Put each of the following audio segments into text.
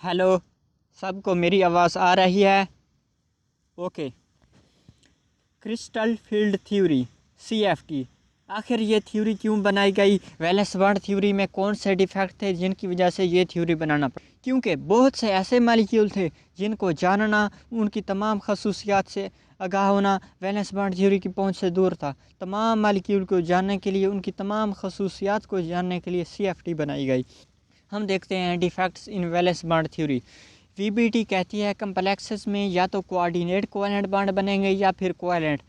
Hello, सबको मेरी आवाज़ आ रही है? Okay. Crystal field theory (CFT) आखिर ये थ्योरी क्यों बनाई गई? वैलेंस बॉन्ड थ्योरी में कौन से डिफेक्ट थे जिनकी वजह से ये थ्योरी बनाना पड़ा? क्योंकि बहुत से ऐसे मालिक्यूल थे जिनको जानना, उनकी तमाम खसूसियात से आगाह होना वैलेंस बॉन्ड थ्योरी की पहुंच से दूर था। तमाम मालिक्यूल को जानने के लिए, उनकी तमाम खसूसियात को जानने के लिए CFT बनाई गई। हम देखते हैं defects in valence bond theory. VBT कहती है कम्प्लेक्सेस में या तो कोऑर्डिनेट कोवेलेंट बॉन्ड बनेंगे या फिर कोवेलेंट।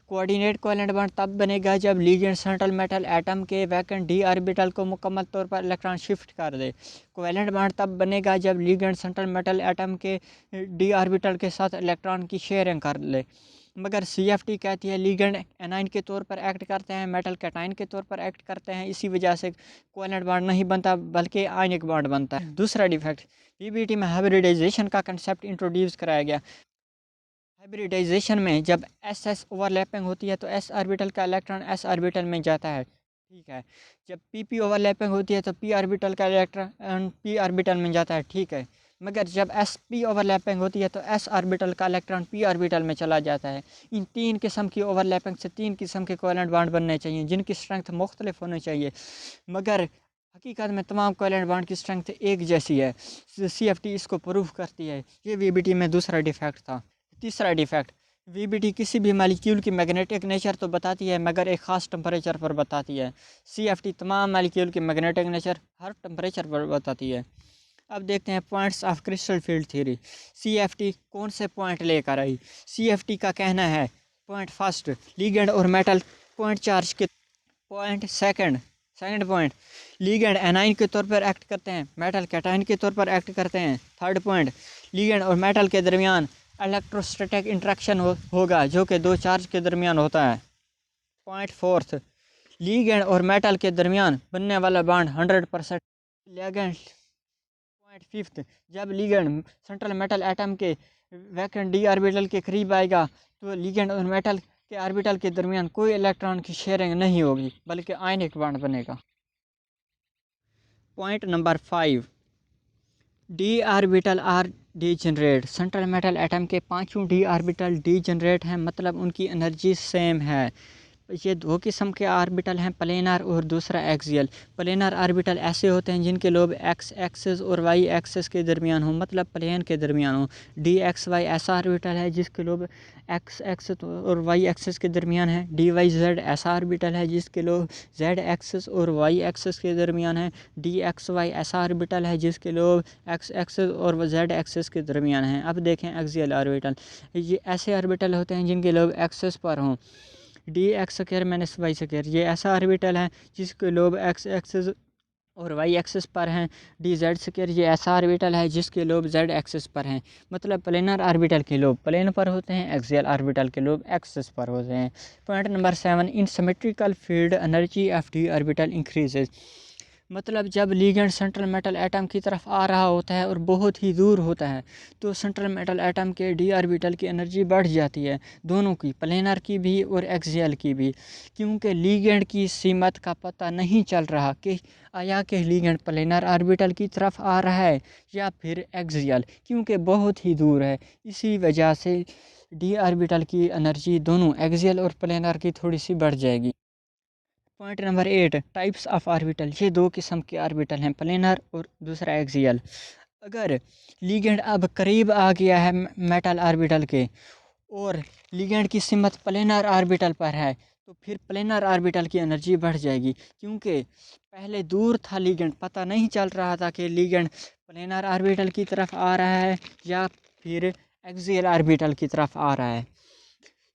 कोऑर्डिनेट कोवेलेंट बॉन्ड तब बनेगा जब लिगेंड सेंट्रल मेटल एटम के वैकेंट d ऑर्बिटल को मुकम्मल तौर पर इलेक्ट्रॉन शिफ्ट कर दे। कोवेलेंट बॉन्ड तब बनेगा जब लिगेंड सेंट्रल मेटल एटम के d ऑर्बिटल के साथ इलेक्ट्रॉन की शेयरिंग कर ले। मगर CFT कहती है लिगेंड एनाइन के तौर पर एक्ट करते हैं, मेटल कैटाइन के तौर पर एक्ट करते हैं, इसी वजह से कोवेलेंट बॉन्ड नहीं बनता बल्कि आयनिक बॉन्ड बनता है। दूसरा डिफेक्ट, VBT में हाइब्रिडाइजेशन का कंसेप्ट इंट्रोड्यूस कराया गया। हाइब्रिडाइजेशन में जब SS ओवरलैपिंग होती है तो S ऑर्बिटल का इलेक्ट्रॉन S ऑर्बिटल में जाता है, ठीक है। जब PP ओवरलैपिंग होती है तो P ऑर्बिटल का इलेक्ट्रॉन P ऑर्बिटल में जाता है, ठीक है। मगर जब SP ओवरलैपिंग होती है तो S ऑर्बिटल का इलेक्ट्रॉन P ऑर्बिटल में चला जाता है। इन तीन किस्म की ओवरलैपिंग से तीन किस्म के कोवेलेंट बॉन्ड बनने चाहिए जिनकी स्ट्रेंथ मुख्तलिफ होनी चाहिए, मगर हकीकत में तमाम कोवेलेंट बॉन्ड की स्ट्रेंथ एक जैसी है। CFT इसको प्रूव करती है। ये VBT में दूसरा डिफेक्ट था। तीसरा डिफेक्ट, VBT किसी भी मालिक्यूल की मैग्नेटिक नेचर तो बताती है मगर एक ख़ास टेम्परेचर पर बताती है। CFT तमाम मालिक्यूल की मैग्नेटिक नेचर हर टेम्परेचर पर बताती है। अब देखते हैं points of crystal field theory. CFT कौन से पॉइंट लेकर आई? CFT का कहना है पॉइंट फर्स्ट, लिगेंड और मेटल पॉइंट चार्ज के। Point second point, ligand A9 के तौर पर एक्ट करते हैं, मेटल कैटाइन के तौर पर एक्ट करते हैं। थर्ड पॉइंट, लिगेंड और मेटल के दरमियान इलेक्ट्रोस्टैटिक इंट्रैक्शन होगा जो कि दो चार्ज के दरमियान होता है। पॉइंट फोर्थ, लिगेंड और मेटल के दरमियान बनने वाला बॉन्ड 100% लिगेंड। पॉइंट फिफ्थ, जब लिगेंड सेंट्रल मेटल एटम के वैकेंट d ऑर्बिटल के करीब आएगा तो लिगेंड और मेटल के ऑर्बिटल के दरमियान कोई इलेक्ट्रॉन की शेयरिंग नहीं होगी बल्कि आयनिक बॉन्ड बनेगा। Point number 5, d orbital are degenerate. Central metal atom के पांचों d ऑर्बिटल डीजनरेट हैं, मतलब उनकी एनर्जी सेम है। ये दो किस्म के ऑर्बिटल हैं, प्लेनर और दूसरा एक्सियल। प्लेनर ऑर्बिटल ऐसे होते हैं जिनके लोब एक्स एक्सिस और वाई एक्सिस के दरमियान हो, मतलब प्लेन के दरमियान हो। DXY ऐसा ऑर्बिटल है जिसके लोब एक्स एक्सिस और वाई एक्सिस के दरमियान है। DYZ ऐसा ऑर्बिटल है जिसके लोब जेड एक्सिस और वाई एक्सिस के दरमियान है। DXY ऐसा ऑर्बिटल है जिसके लोब एक्स एक्सिस और जेड एक्सिस के दरमियान हैं। अब देखें एक्सियल ऑर्बिटल, ये ऐसे ऑर्बिटल होते हैं जिनके लोब एक्सिस पर हों। DX² - Y², ये ऐसा ऑर्बिटल है जिसके लोब एक्स एक्सिस और वाई एक्सिस पर हैं। DZ², ये ऐसा ऑर्बिटल है जिसके लोब जेड एक्सिस पर हैं। मतलब प्लेनर ऑर्बिटल के लोब प्लेन पर होते हैं, एक्सियल ऑर्बिटल के लोब एक्सिस पर होते हैं। Point number 7, in symmetrical field energy of d orbital increases. मतलब जब लिगेंड सेंट्रल मेटल एटम की तरफ आ रहा होता है और बहुत ही दूर होता है तो सेंट्रल मेटल एटम के d ऑर्बिटल की एनर्जी बढ़ जाती है, दोनों की, प्लेनर की भी और एक्सियल की भी, क्योंकि लिगेंड की सीमत का पता नहीं चल रहा कि आया कि लिगेंड प्लेनर ऑर्बिटल की तरफ आ रहा है या फिर एक्सियल, क्योंकि बहुत ही दूर है। इसी वजह से d ऑर्बिटल की एनर्जी दोनों एक्सियल और प्लेनर की थोड़ी सी बढ़ जाएगी। Point number 8, types of orbital. ये दो किस्म के ऑर्बिटल हैं, प्लेनर और दूसरा एक्सियल। अगर लिगेंड अब करीब आ गया है मेटल ऑर्बिटल के और लिगेंड की सिमत प्लेनर ऑर्बिटल पर है तो फिर प्लेनर ऑर्बिटल की एनर्जी बढ़ जाएगी, क्योंकि पहले दूर था लिगेंड, पता नहीं चल रहा था कि लिगेंड प्लेनर ऑर्बिटल की तरफ आ रहा है या फिर एक्सियल ऑर्बिटल की तरफ आ रहा है।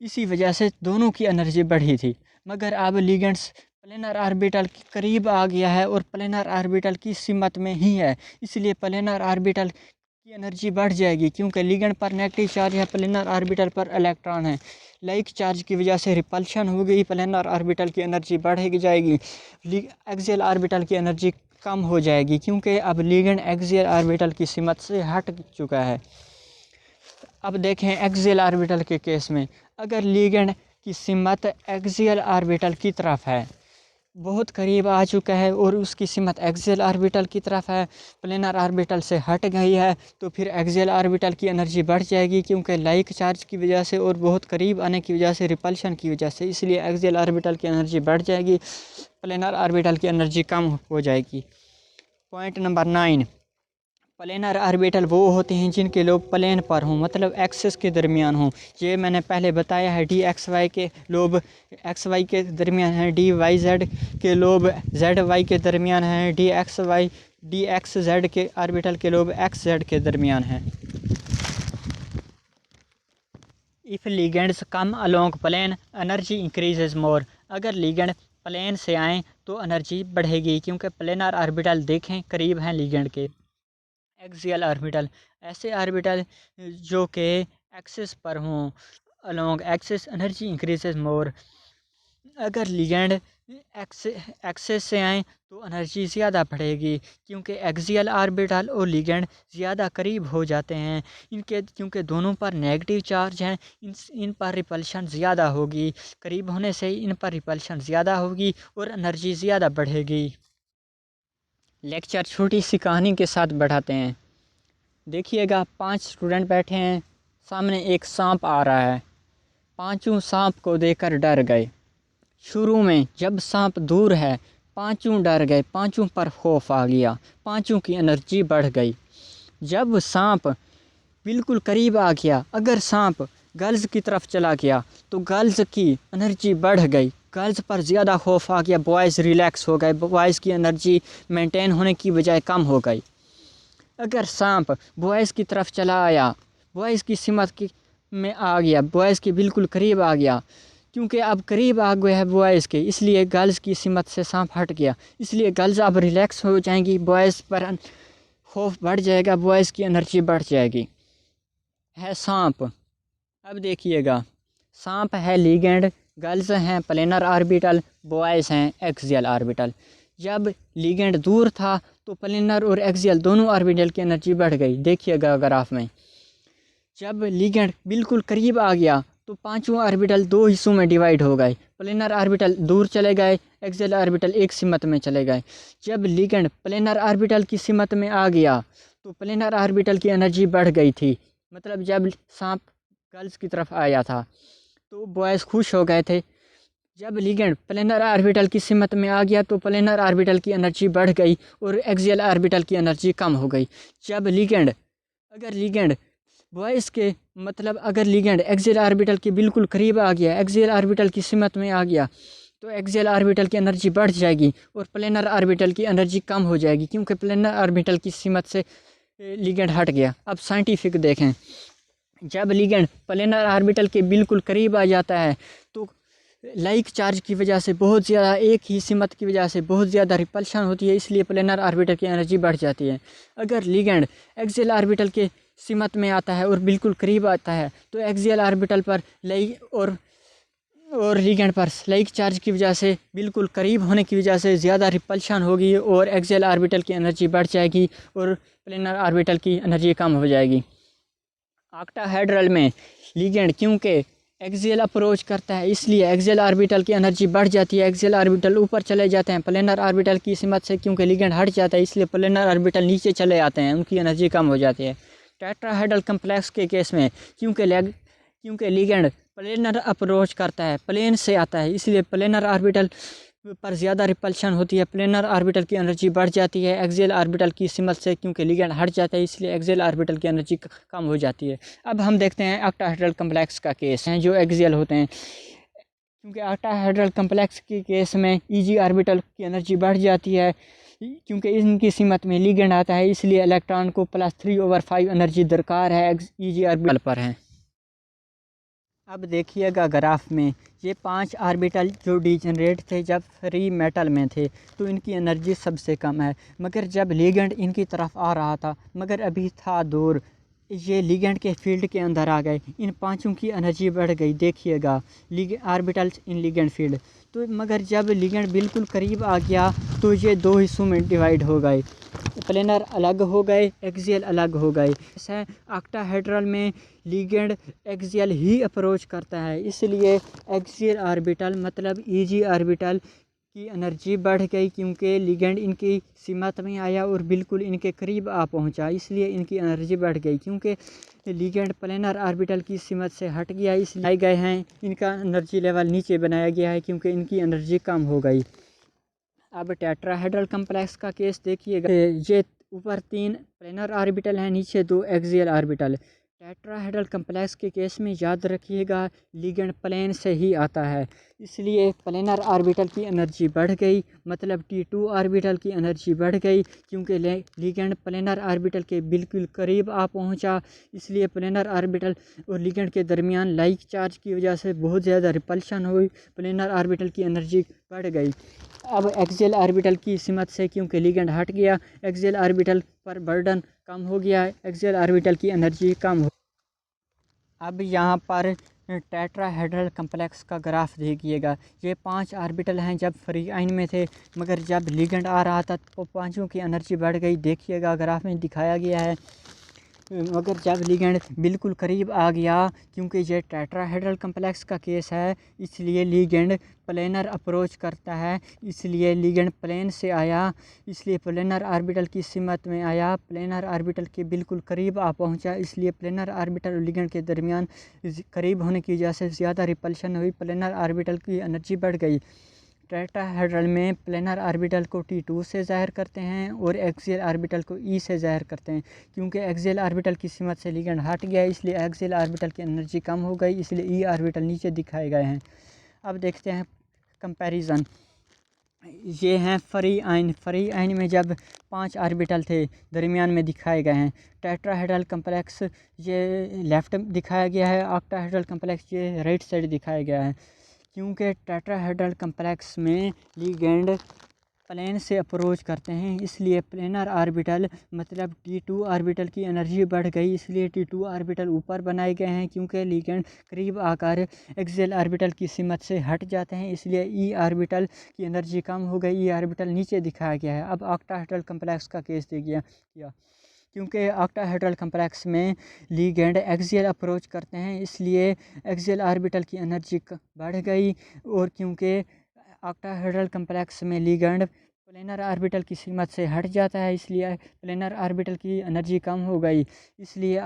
इसी वजह से दोनों की एनर्जी बढ़ी थी। मगर अब लिगेंड्स प्लेनर ऑर्बिटल के करीब आ गया है और प्लेनर ऑर्बिटल की सिमत में ही है, इसलिए प्लेनर ऑर्बिटल की एनर्जी बढ़ जाएगी, क्योंकि लिगेंड पर नेगेटिव चार्ज है, प्लेनर ऑर्बिटल पर इलेक्ट्रॉन है। लाइक चार्ज की वजह से रिपल्शन हो गई, प्लेनर ऑर्बिटल की एनर्जी बढ़ जाएगी, एक्सियल ऑर्बिटल की एनर्जी कम हो जाएगी, क्योंकि अब लिगेंड एक्सियल ऑर्बिटल की सिमत से हट चुका है। अब देखें एक्सियल ऑर्बिटल के केस में, अगर लिगेंड की सिमत एक्सियल ऑर्बिटल की तरफ है बहुत करीब आ चुका है और उसकी सिमत एक्सियल ऑर्बिटल की तरफ है, प्लेनर ऑर्बिटल से हट गई है, तो फिर एक्सियल ऑर्बिटल की एनर्जी बढ़ जाएगी क्योंकि लाइक चार्ज की वजह से और बहुत करीब आने की वजह से, रिपल्शन की वजह से, इसलिए एक्सियल ऑर्बिटल की एनर्जी बढ़ जाएगी, प्लेनर ऑर्बिटल की एनर्जी कम हो जाएगी। पॉइंट नंबर 9, प्लेनर ऑर्बिटल वो होते हैं जिनके लोब प्लेन पर हों, मतलब एक्सिस के दरमियान हों। ये मैंने पहले बताया है, डी एक्स वाई के लोब एक्स वाई के दरमियान हैं, डी वाई जेड के लोब जेड वाई के दरमियान हैं, डी एक्स जेड के ऑर्बिटल के लोब एक्स जेड के दरमियान हैं। If ligands come along plane energy increases more, अगर लिगेंड प्लेन से आएँ तो एनर्जी बढ़ेगी क्योंकि प्लेनर ऑर्बिटल देखें करीब हैं लिगेंड के। एक्सियल ऑर्बिटल, ऐसे ऑर्बिटल जो कि एक्सिस पर हों, along axis energy increases more, अगर लिगेंड एक्सिस से आए तो एनर्जी ज़्यादा बढ़ेगी क्योंकि एक्सियल ऑर्बिटल और लिगेंड ज़्यादा करीब हो जाते हैं इनके, क्योंकि दोनों पर नेगेटिव चार्ज हैं, इन पर रिपल्शन ज़्यादा होगी, करीब होने से इन पर रिपल्शन ज़्यादा होगी और एनर्जी ज़्यादा बढ़ेगी। लेक्चर छोटी सी कहानी के साथ बढ़ाते हैं। देखिएगा, 5 स्टूडेंट बैठे हैं, सामने एक सांप आ रहा है, पांचों सांप को देखकर डर गए। शुरू में जब सांप दूर है पांचों डर गए, पांचों पर खौफ आ गया, पांचों की एनर्जी बढ़ गई। जब सांप बिल्कुल करीब आ गया, अगर सांप गर्ल्स की तरफ चला गया तो गर्ल्स की एनर्जी बढ़ गई, गर्ल्स पर ज़्यादा खौफ आ गया, बॉयज़ रिलैक्स हो गए, बॉयज़ की एनर्जी मेंटेन होने की बजाय कम हो गई। अगर सांप बॉयज़ की तरफ चला आया, बॉयज़ की सिमत की में आ गया, बॉयज़ के बिल्कुल करीब आ गया, क्योंकि अब करीब आ गए हैं बॉयज़ के, इसलिए गर्ल्स की सिमत से सांप हट गया, इसलिए गर्ल्स अब रिलैक्स हो जाएंगी, बॉयज़ पर खौफ बढ़ जाएगा, बॉयज़ की एनर्जी बढ़ जाएगी। है सांप। अब देखिएगा, सांप है लिगेंड, गर्ल्स हैं प्लेनर ऑर्बिटल, बॉयज़ हैं एक्सियल ऑर्बिटल। जब लिगेंड दूर था तो प्लेनर और एक्सियल दोनों ऑर्बिटल की एनर्जी बढ़ गई। देखिएगा ग्राफ में, जब लिगेंड बिल्कुल करीब आ गया तो पांचों ऑर्बिटल 2 हिस्सों में डिवाइड हो गए, प्लेनर ऑर्बिटल दूर चले गए, एक्सियल ऑर्बिटल एक सिमत में चले गए। जब लिगेंड प्लेनर ऑर्बिटल की सिमत में आ गया तो प्लेनर ऑर्बिटल की एनर्जी बढ़ गई थी, मतलब जब सांप गर्ल्स की तरफ आया था तो बॉयज़ खुश हो गए थे। जब लिगेंड प्लेनर ऑर्बिटल की सिमत में आ गया तो प्लेनर ऑर्बिटल की एनर्जी बढ़ गई और एक्सियल ऑर्बिटल की एनर्जी कम हो गई। जब लिगेंड अगर लिगेंड बॉयज़ के मतलब अगर लिगेंड एक्सियल ऑर्बिटल के बिल्कुल करीब आ गया, एक्सियल ऑर्बिटल की सिमत में आ गया, तो एक्सियल ऑर्बिटल की एनर्जी बढ़ जाएगी और प्लेनर ऑर्बिटल की एनर्जी कम हो जाएगी, क्योंकि प्लेनर ऑर्बिटल की सिमत से लिगेंड हट गया। अब साइंटिफिक देखें, जब लिगेंड प्लेनर ऑर्बिटल के बिल्कुल करीब आ जाता है तो लाइक चार्ज की वजह से बहुत ज़्यादा, एक ही सिमत की वजह से बहुत ज़्यादा रिपल्शन होती है, इसलिए प्लेनर ऑर्बिटल की एनर्जी बढ़ जाती है। अगर लिगेंड एक्सियल ऑर्बिटल के सिमत में आता है और बिल्कुल करीब आता है तो एक्सियल ऑर्बिटल पर लाइक और लिगेंड पर लाइक चार्ज की वजह से बिल्कुल करीब होने की वजह से ज़्यादा रिपल्शन होगी और एक्सियल ऑर्बिटल की एनर्जी बढ़ जाएगी और प्लेनर ऑर्बिटल की एनर्जी कम हो जाएगी। ऑक्टाहेड्रल में लिगेंड क्योंकि एक्सियल अप्रोच करता है इसलिए एक्सियल ऑर्बिटल की एनर्जी बढ़ जाती है, एक्सियल ऑर्बिटल ऊपर चले जाते हैं, प्लेनर ऑर्बिटल की सिमत से क्योंकि लिगेंड हट जाता है इसलिए प्लेनर ऑर्बिटल नीचे चले आते हैं, उनकी एनर्जी कम हो जाती है। टेट्राहेड्रल कम्प्लेक्स के केस में क्योंकि लिगेंड प्लेनर अप्रोच करता है, प्लेन से आता है, इसलिए प्लेनर ऑर्बिटल पर ज़्यादा रिपल्शन होती है, प्लेनर ऑर्बिटल की एनर्जी बढ़ जाती है एक्सियल ऑर्बिटल की सिमत से, क्योंकि लिगेंड हट जाता है इसलिए एक्सियल ऑर्बिटल की एनर्जी कम हो जाती है। अब हम देखते हैं ऑक्टाहेड्रल कम्प्लेक्स का केस हैं जो एक्सियल होते हैं, क्योंकि ऑक्टाहेड्रल कम्प्लेक्स के केस में ईजी ऑर्बिटल की एनर्जी बढ़ जाती है, क्योंकि इनकी सिमत में लिगेंड आता है इसलिए इलेक्ट्रॉन को +3/5 एनर्जी दरकार है ईजी ऑर्बिटल पर है। अब देखिएगा ग्राफ में, ये 5 ऑर्बिटल जो डिजनरेट थे जब फ्री मेटल में थे तो इनकी एनर्जी सबसे कम है, मगर जब लिगेंड इनकी तरफ आ रहा था मगर अभी था दूर, ये लिगेंड के फील्ड के अंदर आ गए, इन पांचों की एनर्जी बढ़ गई। देखिएगा ऑर्बिटल्स इन लिगेंड फील्ड, तो मगर जब लिगेंड बिल्कुल करीब आ गया तो ये 2 हिस्सों में डिवाइड हो गए, प्लेनर अलग हो गए, एक्सियल अलग हो गए। ऐसा ऑक्टाहेड्रल में लिगेंड एक्सियल ही अप्रोच करता है, इसलिए एक्सियल ऑर्बिटल मतलब ईजी ऑर्बिटल की एनर्जी बढ़ गई क्योंकि लिगेंड इनकी सीमा में आया और बिल्कुल इनके करीब आ पहुंचा, इसलिए इनकी एनर्जी बढ़ गई। क्योंकि लिगेंड प्लेनर ऑर्बिटल की सीमत से हट गया इसलिए आए गए हैं, इनका एनर्जी लेवल नीचे बनाया गया है क्योंकि इनकी एनर्जी कम हो गई। अब टेट्राहेड्रल कम्प्लेक्स का केस देखिएगा। ये ऊपर 3 प्लेनर ऑर्बिटल हैं, नीचे 2 एक्सियल ऑर्बिटल। टेट्राहेड्रल कम्प्लेक्स के केस में याद रखिएगा लिगेंड प्लेन से ही आता है, इसलिए प्लेनर ऑर्बिटल की एनर्जी बढ़ गई, मतलब T2 ऑर्बिटल की एनर्जी बढ़ गई क्योंकि लिगेंड प्लेनर ऑर्बिटल के बिल्कुल करीब आ पहुंचा। इसलिए प्लेनर ऑर्बिटल और लिगेंड के दरमियान लाइक चार्ज की वजह से बहुत ज़्यादा रिपल्शन हुई, प्लेनर ऑर्बिटल की एनर्जी बढ़ गई। अब एक्सियल ऑर्बिटल की सीमत से क्योंकि लिगेंड हट गया, एक्सियल ऑर्बिटल पर बर्डन कम हो गया, एक्सियल ऑर्बिटल की एनर्जी कम हो। अब यहाँ पर टेट्राहेड्रल कम्प्लेक्स का ग्राफ देखिएगा। ये 5 ऑर्बिटल हैं जब फ्री आइन में थे, मगर जब लिगेंड आ रहा था तो पांचों की एनर्जी बढ़ गई। देखिएगा ग्राफ में दिखाया गया है, मगर जब लिगेंड बिल्कुल करीब आ गया, क्योंकि ये टेट्राहेड्रल कम्प्लेक्स का केस है, इसलिए लिगेंड प्लेनर अप्रोच करता है, इसलिए लिगेंड प्लेन से आया, इसलिए प्लेनर ऑर्बिटल की सीमत में आया, प्लेनर ऑर्बिटल के बिल्कुल करीब आ पहुंचा, इसलिए प्लेनर ऑर्बिटल और लिगेंड के दरमियान करीब होने की वजह से ज़्यादा रिपल्शन हुई, प्लेनर ऑर्बिटल की एनर्जी बढ़ गई। टेट्राहेड्रल में प्लेनर ऑर्बिटल को T2 से ज़ाहिर करते हैं और एक्सियल ऑर्बिटल को E से ज़ाहिर करते हैं। क्योंकि एक्सियल ऑर्बिटल की सीमत से लिगेंड हट गया, इसलिए एक्सियल ऑर्बिटल की एनर्जी कम हो गई, इसलिए E ऑर्बिटल नीचे दिखाए गए हैं। अब देखते हैं कंपैरिजन। ये हैं फ्री आइन में जब 5 ऑर्बिटल थे दरमियान में दिखाए गए हैं। टेट्राहेड्रल कम्प्लेक्स ये लेफ़्ट दिखाया गया है, ऑक्टाहेड्रल कम्प्लेक्स ये राइट साइड दिखाया गया है। क्योंकि टेट्राहेड्रल कम्प्लेक्स में लिगेंड प्लेन से अप्रोच करते हैं, इसलिए प्लेनर ऑर्बिटल मतलब T2 ऑर्बिटल की एनर्जी बढ़ गई, इसलिए T2 ऑर्बिटल ऊपर बनाए गए हैं। क्योंकि लिगेंड करीब आकर एक्सियल ऑर्बिटल की सीमत से हट जाते हैं, इसलिए E ऑर्बिटल की एनर्जी कम हो गई, E ऑर्बिटल नीचे दिखाया गया है। अब ऑक्टाहेड्रल कम्प्लेक्स का केस देखिए, क्योंकि ऑक्टाहेड्रल कम्प्लेक्स में लिगेंड एक्सियल अप्रोच करते हैं, इसलिए एक्सियल ऑर्बिटल की एनर्जी बढ़ गई। और क्योंकि ऑक्टाहेड्रल कम्प्लेक्स में लिगेंड प्लेनर ऑर्बिटल की सीमत से हट जाता है, इसलिए प्लेनर ऑर्बिटल की एनर्जी कम हो गई, इसलिए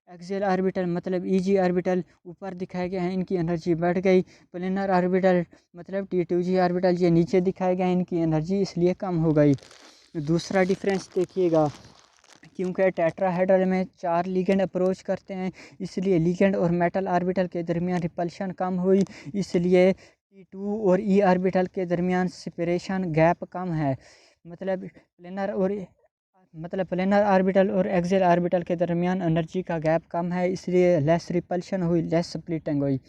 एक्सियल ऑर्बिटल मतलब EG ऑर्बिटल ऊपर दिखाए गए हैं, इनकी एनर्जी बढ़ गई। प्लेनर ऑर्बिटल मतलब T2G ऑर्बिटल ये नीचे दिखाए गए हैं, इनकी एनर्जी इसलिए कम हो गई। दूसरा डिफरेंस देखिएगा, क्योंकि टेट्राहेड्रल में 4 लिगेंड अप्रोच करते हैं, इसलिए लिगेंड और मेटल ऑर्बिटल के दरमियान रिपल्शन कम हुई, इसलिए T2 और E ऑर्बिटल के दरमियान सेपरेशन गैप कम है। मतलब प्लेनर ऑर्बिटल और एक्सियल ऑर्बिटल के दरमियान एनर्जी का गैप कम है, इसलिए लेस रिपल्शन हुई, लेस स्प्लिटिंग हुई।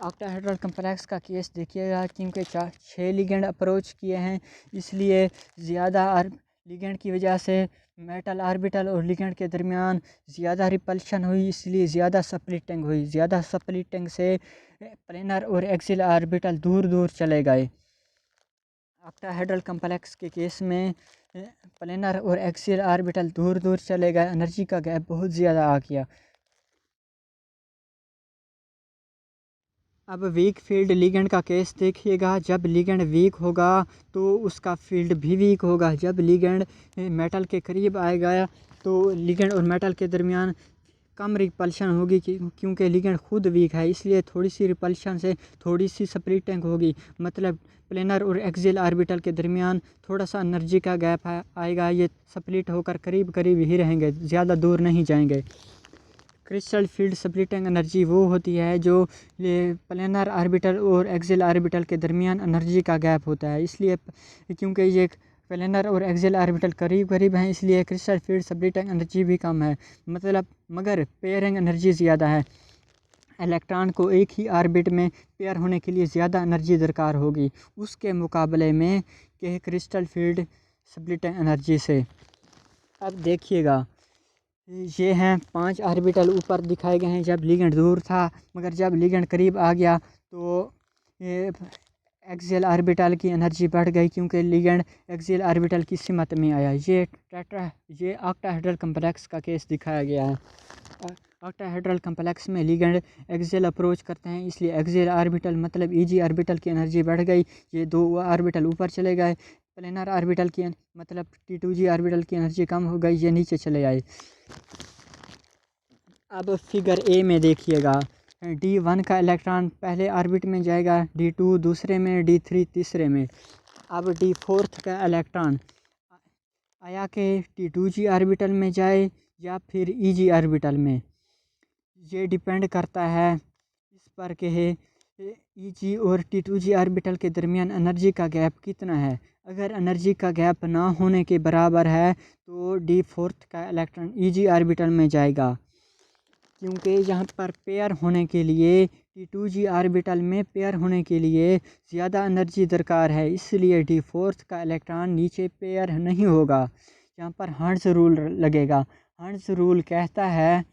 ऑक्टाहेड्रल कम्प्लेक्स का केस देखिएगा, क्योंकि 6 लिगेंड अप्रोच किए हैं, इसलिए ज़्यादा लिगेंड की वजह से मेटल ऑर्बिटल और लिगेंड के दरमियान ज़्यादा रिपल्शन हुई, इसलिए ज़्यादा स्प्लिटिंग हुई। ज़्यादा स्प्लिटिंग से प्लेनर और एक्सियल ऑर्बिटल दूर दूर चले गए। ऑक्टाहेड्रल कम्प्लेक्स के केस में प्लेनर और एक्सियल ऑर्बिटल दूर दूर चले गए, एनर्जी का गैप बहुत ज़्यादा आ गया। अब वीक फील्ड लिगेंड का केस देखिएगा। जब लिगेंड वीक होगा तो उसका फील्ड भी वीक होगा। जब लिगेंड मेटल के करीब आएगा तो लिगेंड और मेटल के दरमियान कम रिपल्शन होगी, क्योंकि लिगेंड खुद वीक है, इसलिए थोड़ी सी रिपल्शन से थोड़ी सी स्प्लिटिंग होगी। मतलब प्लेनर और एक्सियल ऑर्बिटल के दरमियान थोड़ा सा एनर्जी का गैप आएगा, ये स्प्लिट होकर करीब करीब ही रहेंगे, ज़्यादा दूर नहीं जाएंगे। क्रिस्टल फील्ड स्प्लिटिंग एनर्जी वो होती है जो प्लेनर ऑर्बिटल और एक्सियल ऑर्बिटल के दरमियान एनर्जी का गैप होता है, इसलिए क्योंकि ये प्लेनर और एक्सियल ऑर्बिटल करीब करीब हैं, इसलिए क्रिस्टल फील्ड स्प्लिटिंग एनर्जी भी कम है, मतलब मगर पेयरिंग एनर्जी ज़्यादा है। इलेक्ट्रॉन को एक ही ऑर्बिट में पेयर होने के लिए ज़्यादा एनर्जी दरकार होगी उसके मुकाबले में कि क्रिस्टल फील्ड स्प्लिटिंग एनर्जी से। अब देखिएगा, ये हैं 5 ऑर्बिटल ऊपर दिखाए गए हैं जब लिगेंड दूर था, मगर जब लिगेंड करीब आ गया तो ये एक्सियल ऑर्बिटल की एनर्जी बढ़ गई, क्योंकि लिगेंड एक्सियल ऑर्बिटल की सीमत में आया। ये ऑक्टाहेड्रल कम्प्लेक्स का केस दिखाया गया है। ऑक्टाहेड्रल कम्प्लेक्स में लिगेंड एक्सियल अप्रोच करते हैं, इसलिए एक्सियल ऑर्बिटल मतलब ईजी ऑर्बिटल की एनर्जी बढ़ गई, ये दो ऑर्बिटल ऊपर चले गए। प्लेनर ऑर्बिटल की मतलब T2G ऑर्बिटल की एनर्जी कम हो गई, ये नीचे चले आए। अब फिगर ए में देखिएगा, D1 का इलेक्ट्रॉन पहले ऑर्बिट में जाएगा, D2 दूसरे में, D3 तीसरे में। अब D4 का इलेक्ट्रॉन आया के T2G ऑर्बिटल में जाए या फिर EG ऑर्बिटल में, ये डिपेंड करता है इस पर कि EG और T2G ऑर्बिटल के दरमियान एनर्जी का गैप कितना है। अगर एनर्जी का गैप ना होने के बराबर है तो D4 का इलेक्ट्रॉन EG ऑर्बिटल में जाएगा, क्योंकि यहाँ पर पेयर होने के लिए T2G ऑर्बिटल में पेयर होने के लिए ज़्यादा एनर्जी दरकार है, इसलिए D4 का इलेक्ट्रॉन नीचे पेयर नहीं होगा। यहाँ पर हर्ट्ज़ रूल लगेगा। हर्ट्ज़ रूल कहता है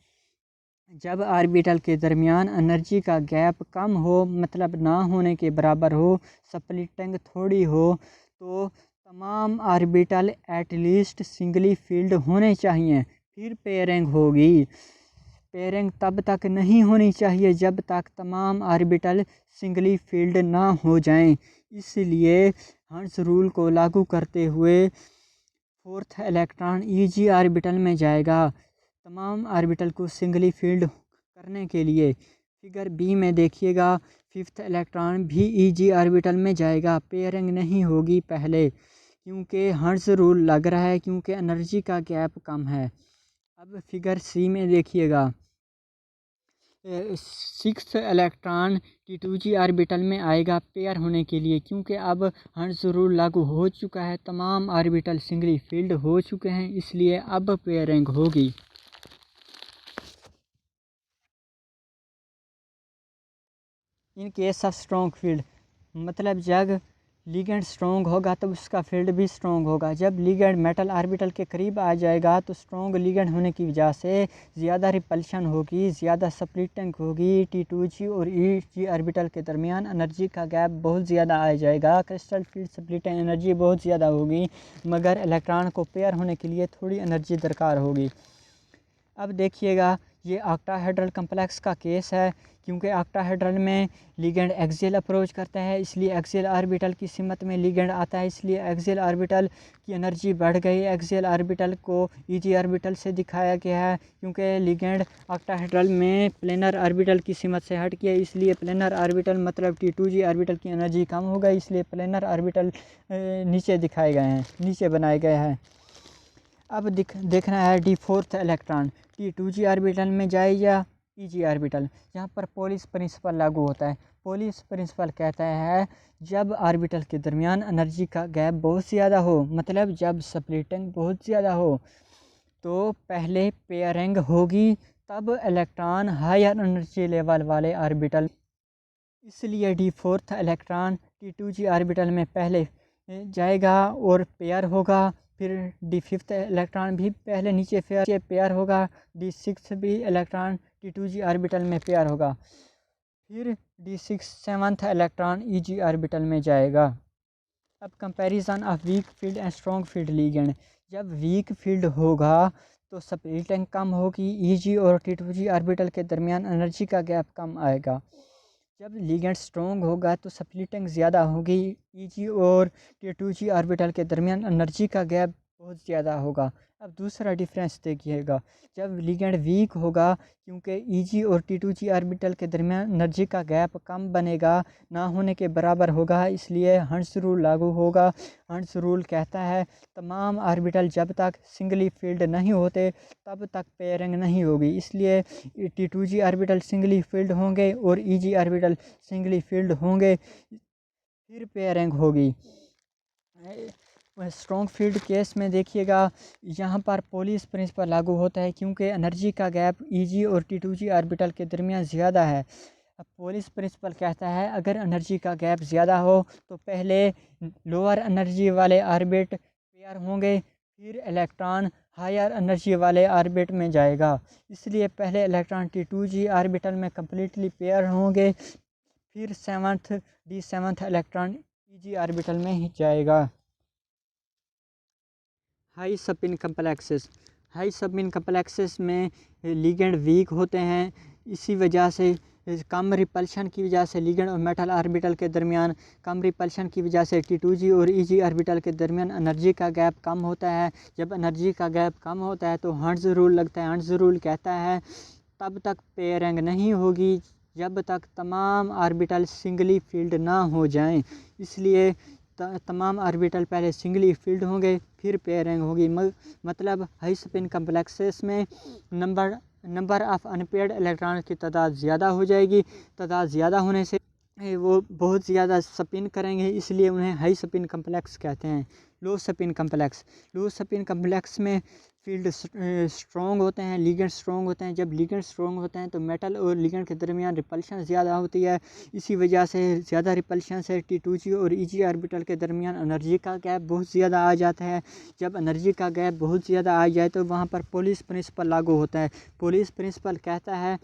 जब ऑर्बिटल के दरमियान एनर्जी का गैप कम हो मतलब ना होने के बराबर हो, स्प्लिटिंग थोड़ी हो, तो तमाम ऑर्बिटल एटलीस्ट सिंगली फील्ड होने चाहिए, फिर पेयरिंग होगी। पेयरिंग तब तक नहीं होनी चाहिए जब तक तमाम ऑर्बिटल सिंगली फील्ड ना हो जाएं। इसलिए हर्ट्ज़ रूल को लागू करते हुए फोर्थ इलेक्ट्रॉन EG ऑर्बिटल में जाएगा तमाम ऑर्बिटल को सिंगली फील्ड करने के लिए। फिगर बी में देखिएगा, फिफ्थ इलेक्ट्रॉन भी EG ऑर्बिटल में जाएगा, पेयरिंग नहीं होगी पहले, क्योंकि हर्ट्ज़ रूल लग रहा है, क्योंकि एनर्जी का गैप कम है। अब फिगर सी में देखिएगा, सिक्स्थ इलेक्ट्रॉन T2G ऑर्बिटल में आएगा पेयर होने के लिए, क्योंकि अब हर्ट्ज़ रूल लागू हो चुका है, तमाम ऑर्बिटल सिंगली फील्ड हो चुके हैं, इसलिए अब पेयरिंग होगी। In case of strong field मतलब जब लिगेंड स्ट्रॉन्ग होगा तब उसका फील्ड भी स्ट्रॉन्ग होगा। जब लिगेंड मेटल ऑर्बिटल के करीब आ जाएगा तो स्ट्रॉन्ग लिगेंड होने की वजह से ज़्यादा रिपल्शन होगी, ज़्यादा स्प्लिटिंग होगी। T2G और EG ऑर्बिटल के दरमियान एनर्जी का गैप बहुत ज़्यादा आ जाएगा, क्रिस्टल फील्ड स्प्लिटिंग एनर्जी बहुत ज़्यादा होगी, मगर इलेक्ट्रॉन को पेयर होने के लिए थोड़ी एनर्जी दरकार होगी। अब देखिएगा, ये ऑक्टाहेड्रल कम्प्लेक्स का केस है, क्योंकि ऑक्टाहेड्रल में लिगेंड एक्सियल अप्रोच करता है, इसलिए एक्सियल ऑर्बिटल की सिमत में लिगेंड आता है, इसलिए एक्सियल ऑर्बिटल की एनर्जी बढ़ गई। एक्सियल ऑर्बिटल को EG ऑर्बिटल से दिखाया गया है, क्योंकि लिगेंड ऑक्टाहेड्रल में प्लेनर ऑर्बिटल की सिमत से हट गया, इसलिए प्लेनर ऑर्बिटल मतलब T2G ऑर्बिटल की एनर्जी कम हो गई, इसलिए प्लेनर ऑर्बिटल नीचे दिखाए गए हैं, नीचे बनाए गए हैं। अब देखना है D4 इलेक्ट्रॉन T2G ऑर्बिटल में जाए या EG ऑर्बिटल। यहाँ पर पोलिस प्रिंसिपल लागू होता है। पोलिस प्रिंसिपल कहता है जब ऑर्बिटल के दरमियान एनर्जी का गैप बहुत ज़्यादा हो, मतलब जब स्प्लिटिंग बहुत ज़्यादा हो, तो पहले पेयरिंग होगी, तब इलेक्ट्रॉन हायर एनर्जी लेवल वाले ऑर्बिटल, इसलिए D4 इलेक्ट्रॉन T2G ऑर्बिटल में पहले जाएगा और पेयर होगा। फिर D5 इलेक्ट्रॉन भी पहले नीचे पेयर होगा। D6 भी इलेक्ट्रॉन T2G ऑर्बिटल में पेयर होगा। फिर D6 seventh electron EG orbital में जाएगा। अब comparison of weak field and strong field ligand. जब वीक फील्ड होगा तो स्प्लिटिंग कम होगी, EG और T2G ऑर्बिटल के दरमियान एनर्जी का गैप कम आएगा। जब लिगेंड स्ट्रॉन्ग होगा तो स्प्लिटिंग ज़्यादा होगी, EG और T2G ऑर्बिटल के दरमियान एनर्जी का गैप बहुत ज़्यादा होगा। अब दूसरा डिफरेंस देखिएगा, जब लिगेंड वीक होगा, क्योंकि EG और T2G ऑर्बिटल के दरमियान एनर्जी का गैप कम बनेगा, ना होने के बराबर होगा, इसलिए हर्ट्ज़ रूल लागू होगा। हर्ट्ज़ रूल कहता है तमाम ऑर्बिटल जब तक सिंगली फील्ड नहीं होते तब तक पेयरिंग नहीं होगी, इसलिए T2G ऑर्बिटल सिंगली फील्ड होंगे और EG ऑर्बिटल सिंगली फील्ड होंगे, फिर पेयरिंग होगी। स्ट्रॉन्ग फील्ड केस में देखिएगा, यहाँ पर पोलिस प्रिंसिपल लागू होता है, क्योंकि एनर्जी का गैप EG और T2G ऑर्बिटल के दरमियान ज़्यादा है। अब पोलिस प्रिंसिपल कहता है अगर एनर्जी का गैप ज़्यादा हो तो पहले लोअर एनर्जी वाले ऑर्बिट पेयर होंगे, फिर इलेक्ट्रॉन हायर एनर्जी वाले ऑर्बिट में जाएगा, इसलिए पहले इलेक्ट्रॉन T2G ऑर्बिटल में कम्प्लीटली पेयर होंगे, फिर सेवन्थ इलेक्ट्रॉन EG ऑर्बिटल में ही जाएगा। High spin complexes high spin complexes में लिगेंड वीक होते हैं, इसी वजह से कम रिपल्शन की वजह से लिगेंड और मेटल ऑर्बिटल के दरमियान कम रिपल्शन की वजह से T2G और EG ऑर्बिटल के दरमियान एनर्जी का गैप कम होता है। जब एनर्जी का गैप कम होता है तो हंट्स रूल लगता है। हंट्स रूल कहता है तब तक पेयरिंग नहीं होगी जब तक तमाम ऑर्बिटल सिंगली फील्ड ना हो जाएं। इसलिए तमाम ऑर्बिटल पहले सिंगली फील्ड होंगे फिर पेयरिंग होगी। मतलब हाई स्पिन कम्प्लेक्सेस में नंबर ऑफ़ अनपेयर्ड इलेक्ट्रॉन की तादाद ज़्यादा हो जाएगी। तादाद ज़्यादा होने से वो बहुत ज़्यादा स्पिन करेंगे, इसलिए उन्हें हाई स्पिन कम्प्लेक्स कहते हैं। लो स्पिन कम्प्लेक्स में फील्ड स्ट्रॉन्ग होते हैं, लिगेंड स्ट्रॉन्ग होते हैं। जब लिगेंड स्ट्रॉन्ग होते हैं तो मेटल और लिगेंड के दरमियान रिपल्शन ज़्यादा होती है। इसी वजह से ज़्यादा रिपल्शन से T2G और EG ऑर्बिटल के दरमियान एनर्जी का गैप बहुत ज़्यादा आ जाता है। जब एनर्जी का गैप बहुत ज़्यादा आ जाए तो वहाँ पर पोलिस प्रिंसिपल लागू होता है। पोलिस प्रिंसिपल कहता है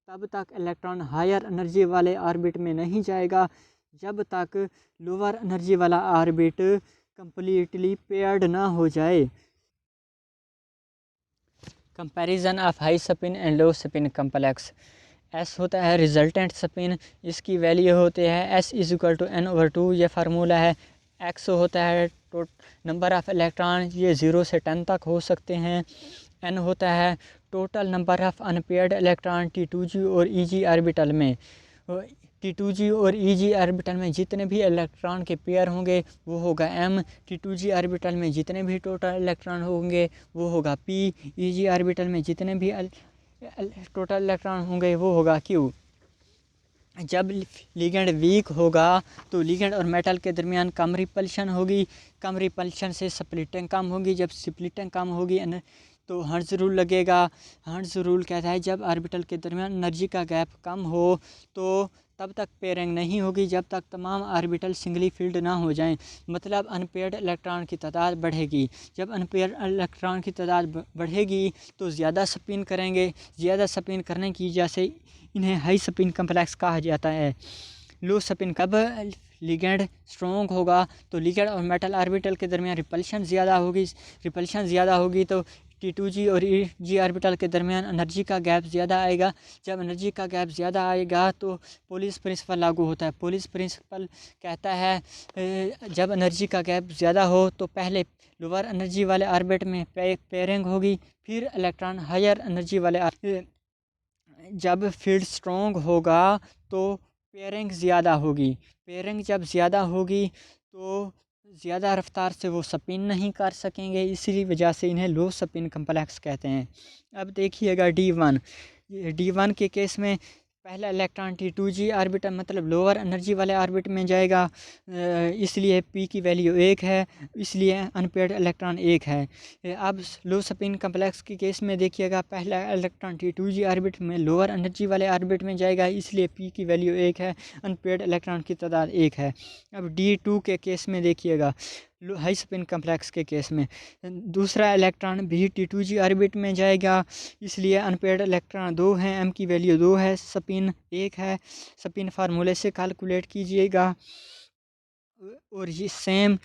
तब तक इलेक्ट्रॉन हायर एनर्जी वाले ऑर्बिट में नहीं जाएगा जब तक लोअर एनर्जी वाला ऑर्बिट कंप्लीटली पेयर्ड ना हो जाए। Comparison of high spin and low spin complex. S होता है रिजल्टेंट स्पिन, इसकी वैल्यू होती है S=N/2, ये फार्मूला है। एक्स होता है नंबर ऑफ़ इलेक्ट्रॉन, ये 0 से 10 तक हो सकते हैं। एन होता है total number of unpaired electron T2G और EG ऑर्बिटल में। T2G और EG ऑर्बिटल में जितने भी इलेक्ट्रॉन के पेयर होंगे वो होगा M। T2G ऑर्बिटल में जितने भी टोटल इलेक्ट्रॉन होंगे वो होगा P। EG ऑर्बिटल में जितने भी टोटल इलेक्ट्रॉन होंगे वो होगा Q। जब लिगेंड वीक होगा तो लिगेंड और मेटल के दरमियान कम रिपल्शन होगी। कम रिपल्शन से स्प्लिटिंग कम होगी। जब स्प्लिटिंग कम होगी तो हर्ट्ज रूल लगेगा। हर्ट्ज रूल कहता है जब ऑर्बिटल के दरमियान एनर्जी का गैप कम हो तो तब तक पेयरिंग नहीं होगी जब तक तमाम ऑर्बिटल सिंगली फील्ड ना हो जाएं। मतलब अनपेयर्ड इलेक्ट्रॉन की तादाद बढ़ेगी। जब अनपेयर्ड इलेक्ट्रॉन की तादाद बढ़ेगी तो ज़्यादा स्पिन करेंगे। ज़्यादा स्पिन करने की वजह से इन्हें हाई स्पिन कम्प्लेक्स कहा जाता है। लो स्पिन कब लिगेंड स्ट्रॉन्ग होगा तो लिगेंड और मेटल ऑर्बिटल के दरमियान रिपल्शन ज़्यादा होगी। रिपल्शन ज़्यादा होगी तो T2G और EG ऑर्बिटल के दरमियान एनर्जी का गैप ज़्यादा आएगा। जब एनर्जी का गैप ज़्यादा आएगा तो पोलिस प्रिंसिपल लागू होता है। पोलिस प्रिंसिपल कहता है जब एनर्जी का गैप ज़्यादा हो तो पहले लोअर एनर्जी वाले ऑर्बिट में पेयरिंग होगी, फिर इलेक्ट्रॉन हायर एनर्जी वाले जब फील्ड स्ट्रॉन्ग होगा तो पेयरिंग ज़्यादा होगी। पेयरिंग जब ज़्यादा होगी तो ज़्यादा रफ्तार से वो स्पिन नहीं कर सकेंगे, इसी वजह से इन्हें लो स्पिन कम्प्लेक्स कहते हैं। अब देखिएगा D1। D1 के केस में पहला इलेक्ट्रॉन T2G ऑर्बिट मतलब लोअर एनर्जी वाले ऑर्बिट में जाएगा, इसलिए P की वैल्यू 1 है, इसलिए अनपेयर्ड इलेक्ट्रॉन 1 है। अब लो स्पिन कम्प्लेक्स के केस में देखिएगा पहला इलेक्ट्रॉन T2G ऑर्बिट में लोअर एनर्जी वाले ऑर्बिट में जाएगा, इसलिए P की वैल्यू 1 है, अनपेयर्ड इलेक्ट्रॉन की तादाद 1 है। अब D2 के केस में देखिएगा हाई स्पिन कम्प्लेक्स के केस में दूसरा इलेक्ट्रॉन भी T2G ऑर्बिट में जाएगा, इसलिए अनपेयर्ड इलेक्ट्रॉन 2 हैं, M की वैल्यू 2 है, स्पिन 1 है। स्पिन फार्मूले से कैलकुलेट कीजिएगा। और ये सेम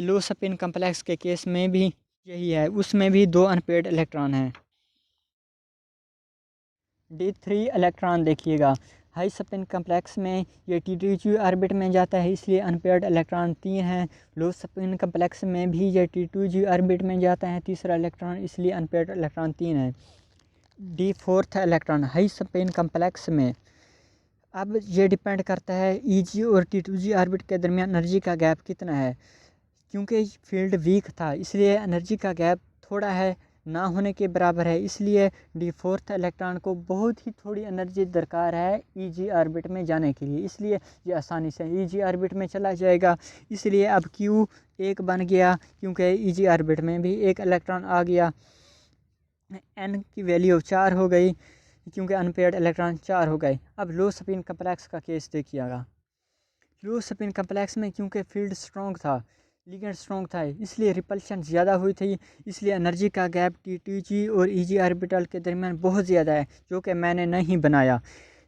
लो स्पिन कम्प्लेक्स के केस में भी यही है, उसमें भी 2 अनपेयर्ड इलेक्ट्रॉन हैं। D3 इलेक्ट्रॉन देखिएगा हाई स्पिन कम्प्लेक्स में ये T2G ऑर्बिट में जाता है, इसलिए अनपेयर्ड इलेक्ट्रॉन 3 हैं। लो स्पिन कम्प्लेक्स में भी ये T2G ऑर्बिट में जाता है तीसरा इलेक्ट्रॉन, इसलिए अनपेयर्ड इलेक्ट्रॉन 3 है। D4 electron high spin complex में, अब ये डिपेंड करता है EG और T2G ऑर्बिट के दरमियान एनर्जी का गैप कितना है। क्योंकि फील्ड वीक था इसलिए एनर्जी का गैप थोड़ा है, ना होने के बराबर है, इसलिए D4 इलेक्ट्रॉन को बहुत ही थोड़ी एनर्जी दरकार है EG ऑर्बिट में जाने के लिए, इसलिए ये आसानी से EG ऑर्बिट में चला जाएगा। इसलिए अब Q 1 बन गया क्योंकि EG ऑर्बिट में भी एक इलेक्ट्रॉन आ गया। N की वैल्यू 4 हो गई क्योंकि अनपेयर्ड इलेक्ट्रॉन 4 हो गए। अब लो स्पिन कम्प्लेक्स का केस देखिएगा। लो स्पिन कम्प्लेक्स में क्योंकि फील्ड स्ट्रॉन्ग था, लिगेंड स्ट्रॉन्ग था, इसलिए रिपल्शन ज़्यादा हुई थी, इसलिए एनर्जी का गैप T2G और EG ऑर्बिटल के दरमियान बहुत ज़्यादा है, जो कि मैंने नहीं बनाया।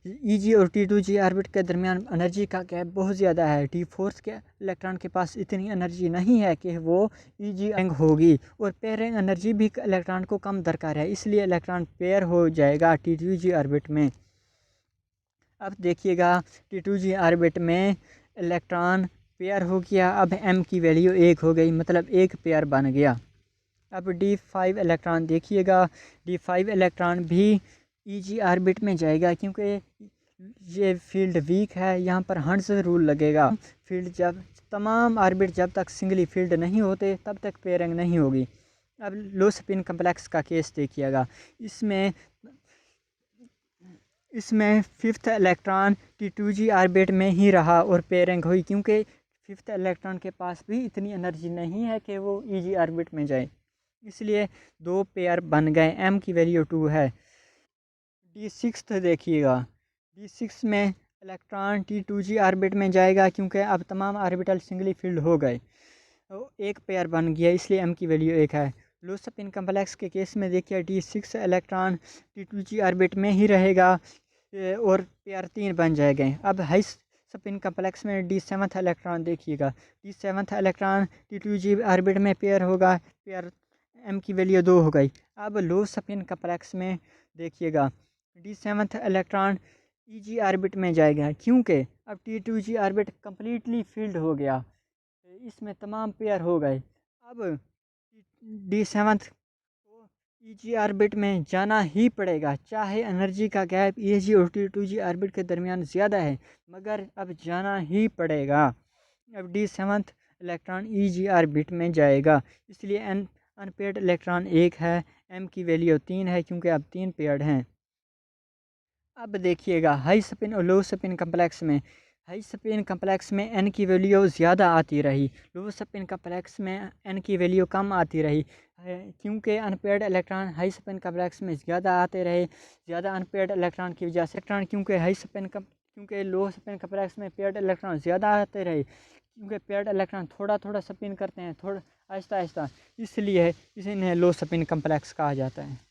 Eg और T2g ऑर्बिट के दरमियान एनर्जी का गैप बहुत ज़्यादा है। T4 के इलेक्ट्रॉन के पास इतनी एनर्जी नहीं है कि वो Eg होगी, और पेयरिंग एनर्जी भी इलेक्ट्रॉन को कम दरकार है, इसलिए इलेक्ट्रॉन पेयर हो जाएगा T2g ऑर्बिट में। अब देखिएगा T2g ऑर्बिट में इलेक्ट्रॉन पेयर हो गया। अब m की वैल्यू 1 हो गई, मतलब एक पेयर बन गया। अब D5 इलेक्ट्रॉन देखिएगा, D5 इलेक्ट्रॉन भी Eg ऑर्बिट में जाएगा, क्योंकि ये फील्ड वीक है, यहाँ पर हंड्स रूल लगेगा। फील्ड जब तमाम ऑर्बिट जब तक सिंगली फील्ड नहीं होते तब तक पेयरिंग नहीं होगी। अब लो स्पिन कम्प्लेक्स का केस देखिएगा, इसमें फिफ्थ इलेक्ट्रॉन T2g ऑर्बिट में ही रहा और पेयरिंग हुई, क्योंकि फिफ्थ इलेक्ट्रॉन के पास भी इतनी एनर्जी नहीं है कि वो Eg ऑर्बिट में जाए, इसलिए दो पेयर बन गए। m की वैल्यू 2 है। D6 देखिएगा, D6 में इलेक्ट्रॉन T2g ऑर्बिट में जाएगा, क्योंकि अब तमाम ऑर्बिटल सिंगली फील्ड हो गए, तो एक पेयर बन गया, इसलिए m की वैल्यू 1 है। लो स्पिन कम्प्लेक्स के केस में देखिए D6 इलेक्ट्रॉन T2g ऑर्बिट में ही रहेगा और पेयर 3 बन जाएंगे। अब हाई स्पिन कम्प्लेक्स में D7 इलेक्ट्रॉन देखिएगा, D7 इलेक्ट्रॉन T2g ऑर्बिट में पेयर होगा, पेयर m की वैल्यू 2 हो गई। अब लो स्पिन कम्प्लेक्स में देखिएगा D7 इलेक्ट्रॉन Eg ऑर्बिट में जाएगा, क्योंकि अब T2g ऑर्बिट कम्प्लीटली फील्ड हो गया, इसमें तमाम पेयर हो गए। अब D7 को Eg ऑर्बिट में जाना ही पड़ेगा, चाहे एनर्जी का गैप Eg और T2g ऑर्बिट के दरमियान ज़्यादा है, मगर अब जाना ही पड़ेगा। अब D7 इलेक्ट्रॉन Eg ऑर्बिट में जाएगा, इसलिए अनपेयर्ड इलेक्ट्रॉन 1 है, m की वैल्यू 3 है, क्योंकि अब 3 पेयर्ड हैं। अब देखिएगा हाई स्पिन और लो स्पिन कम्प्लेक्स में, हाई स्पिन कम्प्लेक्स में n की वैल्यू ज़्यादा आती रही, लो स्पिन कम्प्लेक्स में n की वैल्यू कम आती रही, क्योंकि unpaired electron high spin complex में ज़्यादा आते रहे। ज़्यादा अनपेयर्ड इलेक्ट्रॉन की वजह से क्योंकि लो स्पिन कम्प्लेक्स में पेयर्ड इलेक्ट्रॉन ज़्यादा आते रहे, क्योंकि पेयर्ड इलेक्ट्रॉन थोड़ा थोड़ा स्पिन करते हैं, थोड़ा आहिस्ता आहिस्ता, इसलिए इन्हें लो स्पिन कम्प्लेक्स कहा जाता है।